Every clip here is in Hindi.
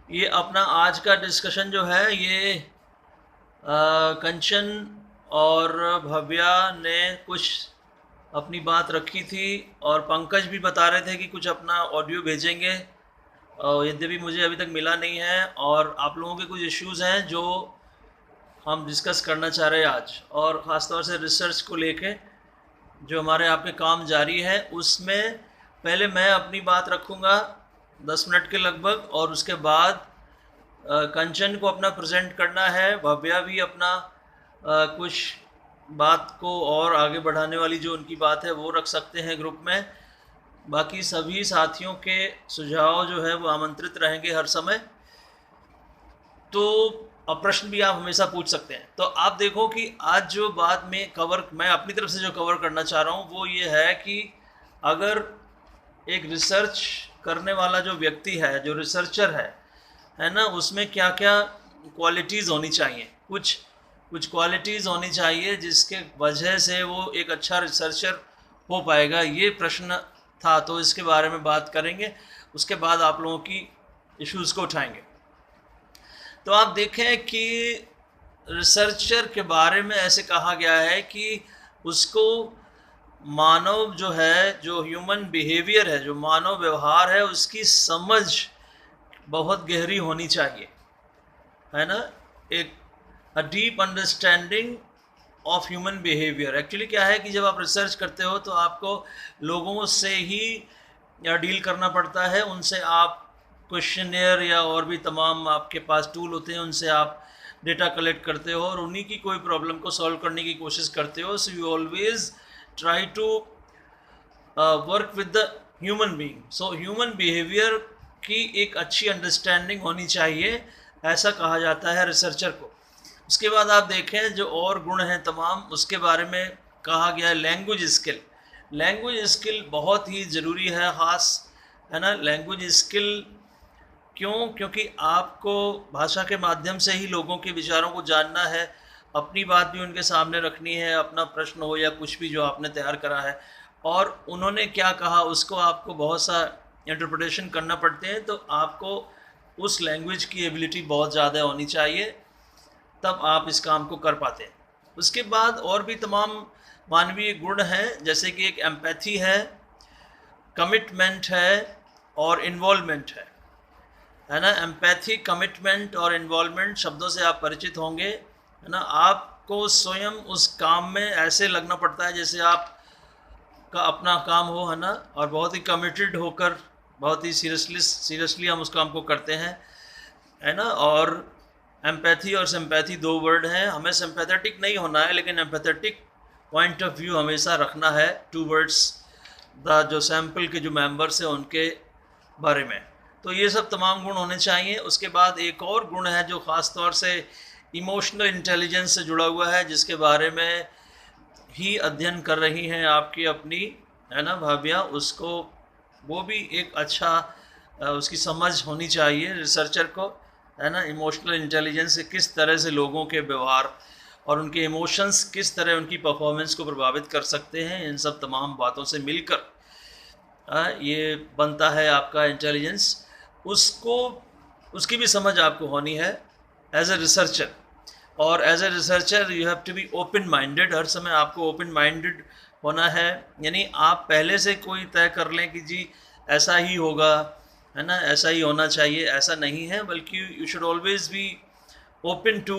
ये अपना आज का डिस्कशन जो है ये कंचन और भव्या ने कुछ अपनी बात रखी थी और पंकज भी बता रहे थे कि कुछ अपना ऑडियो भेजेंगे। यद्यपि मुझे अभी तक मिला नहीं है और आप लोगों के कुछ इश्यूज़ हैं जो हम डिस्कस करना चाह रहे हैं आज, और ख़ास तौर से रिसर्च को लेके जो हमारे यहाँ पे काम जारी है उसमें पहले मैं अपनी बात रखूँगा 10 मिनट के लगभग, और उसके बाद कंचन को अपना प्रेजेंट करना है, भव्या भी अपना कुछ बात को और आगे बढ़ाने वाली जो उनकी बात है वो रख सकते हैं ग्रुप में। बाकी सभी साथियों के सुझाव जो है वो आमंत्रित रहेंगे हर समय। तो अब प्रश्न भी आप हमेशा पूछ सकते हैं। तो आप देखो कि आज जो बात मैं अपनी तरफ से जो कवर करना चाह रहा हूँ वो ये है कि अगर एक रिसर्च करने वाला जो व्यक्ति है, जो रिसर्चर है ना, उसमें क्या क्या क्वालिटीज़ होनी चाहिए। कुछ कुछ क्वालिटीज़ होनी चाहिए जिसके वजह से वो एक अच्छा रिसर्चर हो पाएगा। ये प्रश्न था, तो इसके बारे में बात करेंगे, उसके बाद आप लोगों की इश्यूज़ को उठाएंगे। तो आप देखें कि रिसर्चर के बारे में ऐसे कहा गया है कि उसको मानव जो है, जो ह्यूमन बिहेवियर है, जो मानव व्यवहार है, उसकी समझ बहुत गहरी होनी चाहिए, है ना। एक a deep understanding of human behaviour. Actually क्या है कि जब आप रिसर्च करते हो तो आपको लोगों से ही डील करना पड़ता है, उनसे आप क्वेश्चनियर या और भी तमाम आपके पास टूल होते हैं, उनसे आप डेटा कलेक्ट करते हो और उन्हीं की कोई प्रॉब्लम को सॉल्व करने की कोशिश करते हो। So you always try to work with the human being. So human behaviour की एक अच्छी अंडरस्टैंडिंग होनी चाहिए, ऐसा कहा जाता है रिसर्चर को। उसके बाद आप देखें जो और गुण हैं तमाम, उसके बारे में कहा गया है लैंग्वेज स्किल। लैंग्वेज स्किल बहुत ही ज़रूरी है, ख़ास है ना। लैंग्वेज स्किल क्यों? क्योंकि आपको भाषा के माध्यम से ही लोगों के विचारों को जानना है, अपनी बात भी उनके सामने रखनी है, अपना प्रश्न हो या कुछ भी जो आपने तैयार करा है, और उन्होंने क्या कहा उसको आपको बहुत सा इंटरप्रिटेशन करना पड़ते हैं। तो आपको उस लैंग्वेज की एबिलिटी बहुत ज़्यादा होनी चाहिए, तब आप इस काम को कर पाते हैं। उसके बाद और भी तमाम मानवीय गुण हैं, जैसे कि एक एम्पैथी है, कमिटमेंट है और इन्वॉल्वमेंट है ना। एम्पैथी, कमिटमेंट और इन्वॉल्वमेंट शब्दों से आप परिचित होंगे, है ना। आपको स्वयं उस काम में ऐसे लगना पड़ता है जैसे आप का अपना काम हो, है ना, और बहुत ही कमिटेड होकर, बहुत ही सीरियसली हम उस काम को करते हैं, है ना। और एम्पैथी और सिंपैथी दो वर्ड हैं। हमें सिंपैथेटिक नहीं होना है, लेकिन एम्पैथेटिक पॉइंट ऑफ व्यू हमेशा रखना है टू वर्ड्स द जो सैम्पल के जो मेंबर्स हैं उनके बारे में। तो ये सब तमाम गुण होने चाहिए। उसके बाद एक और गुण है जो ख़ास तौर से इमोशनल इंटेलिजेंस से जुड़ा हुआ है, जिसके बारे में ही अध्ययन कर रही हैं आपकी अपनी, है ना, भाभ्या। उसको वो भी एक अच्छा उसकी समझ होनी चाहिए रिसर्चर को, है ना। इमोशनल इंटेलिजेंस से किस तरह से लोगों के व्यवहार और उनके इमोशंस किस तरह उनकी परफॉर्मेंस को प्रभावित कर सकते हैं, इन सब तमाम बातों से मिलकर ये बनता है आपका इंटेलिजेंस। उसको उसकी भी समझ आपको होनी है एज ए रिसर्चर। और as a researcher you have to be open minded. हर समय आपको ओपन माइंडेड होना है, यानी आप पहले से कोई तय कर लें कि जी ऐसा ही होगा, है ना, ऐसा ही होना चाहिए, ऐसा नहीं है, बल्कि you should always be open to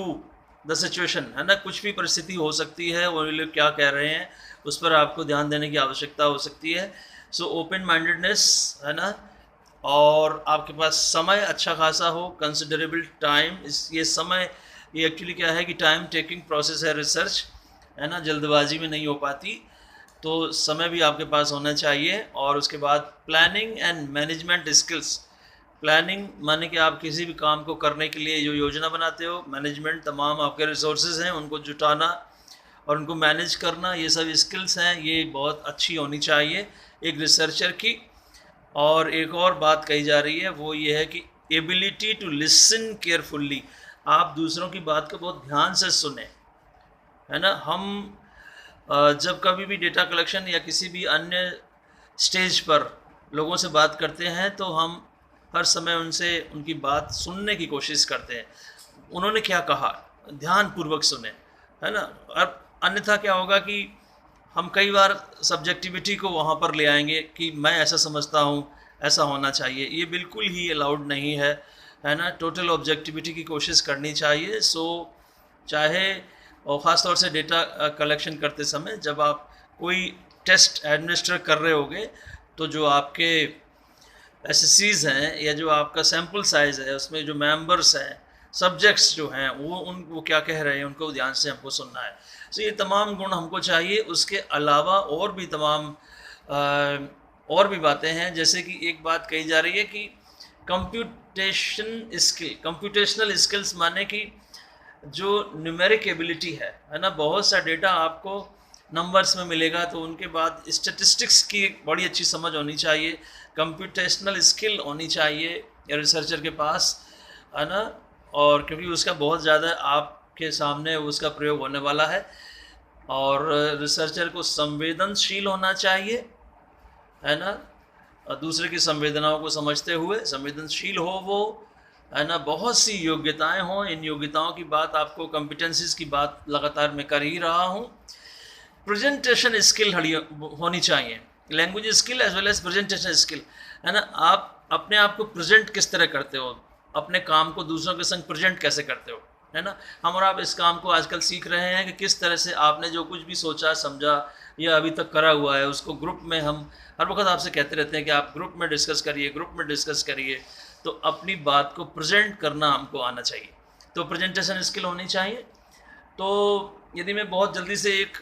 the situation, है ना। कुछ भी परिस्थिति हो सकती है, वो लोग क्या कह रहे हैं उस पर आपको ध्यान देने की आवश्यकता हो सकती है। सो ओपन माइंडेडनेस, है ना। और आपके पास समय अच्छा खासा हो, कंसिडरेबल टाइम। ये समय, ये एक्चुअली क्या है कि टाइम टेकिंग प्रोसेस है रिसर्च, है ना, जल्दबाजी में नहीं हो पाती, तो समय भी आपके पास होना चाहिए। और उसके बाद planning and management skills. Planning माने कि आप किसी भी काम को करने के लिए जो योजना बनाते हो, मैनेजमेंट, तमाम आपके रिसोर्सेज हैं उनको जुटाना और उनको मैनेज करना, ये सब स्किल्स हैं, ये बहुत अच्छी होनी चाहिए एक रिसर्चर की। और एक और बात कही जा रही है, वो ये है कि एबिलिटी टू लिसन केयरफुल्ली। आप दूसरों की बात को बहुत ध्यान से सुने, है ना। हम जब कभी भी डेटा कलेक्शन या किसी भी अन्य स्टेज पर लोगों से बात करते हैं तो हम हर समय उनसे उनकी बात सुनने की कोशिश करते हैं। उन्होंने क्या कहा, ध्यानपूर्वक सुने, है ना? अब अन्यथा क्या होगा कि हम कई बार सब्जेक्टिविटी को वहाँ पर ले आएँगे कि मैं ऐसा समझता हूँ, ऐसा होना चाहिए। ये बिल्कुल ही अलाउड नहीं है ना? टोटल ऑब्जेक्टिविटी की कोशिश करनी चाहिए। चाहे और ख़ास तौर से डेटा कलेक्शन करते समय जब आप कोई टेस्ट एडमिनिस्टर कर रहे होगे, तो जो आपके एसएससीज़ हैं या जो आपका सैंपल साइज़ है, उसमें जो मेंबर्स हैं, सब्जेक्ट्स जो हैं, वो क्या कह रहे हैं, उनको ध्यान से हमको सुनना है। तो ये तमाम गुण हमको चाहिए। उसके अलावा और भी तमाम और भी बातें हैं, जैसे कि एक बात कही जा रही है कि कंप्यूटेशनल स्किल्स माने कि जो न्यूमेरिक एबिलिटी है ना? बहुत सा डेटा आपको नंबर्स में मिलेगा, तो उनके बाद स्टैटिस्टिक्स की एक बड़ी अच्छी समझ होनी चाहिए, कंप्यूटेशनल स्किल होनी चाहिए रिसर्चर के पास, है ना? और क्योंकि उसका बहुत ज़्यादा आपके सामने उसका प्रयोग होने वाला है। और रिसर्चर को संवेदनशील होना चाहिए, है ना? दूसरे की संवेदनाओं को समझते हुए संवेदनशील हो वो, है ना? बहुत सी योग्यताएं हों। इन योग्यताओं की बात आपको कॉम्पिटेंसीज की बात लगातार मैं कर ही रहा हूँ। प्रेजेंटेशन स्किल होनी चाहिए, language skill as well as presentation skill, है ना? आप अपने आप को प्रेजेंट किस तरह करते हो, अपने काम को दूसरों के संग प्रेजेंट कैसे करते हो, है ना? हम और आप इस काम को आजकल सीख रहे हैं कि किस तरह से आपने जो कुछ भी सोचा समझा या अभी तक करा हुआ है, उसको ग्रुप में हम हर वक्त आपसे कहते रहते हैं कि आप ग्रुप में डिस्कस करिए, ग्रुप में डिस्कस करिए। तो अपनी बात को प्रेजेंट करना हमको आना चाहिए, तो प्रेजेंटेशन स्किल होनी चाहिए। तो यदि मैं बहुत जल्दी से एक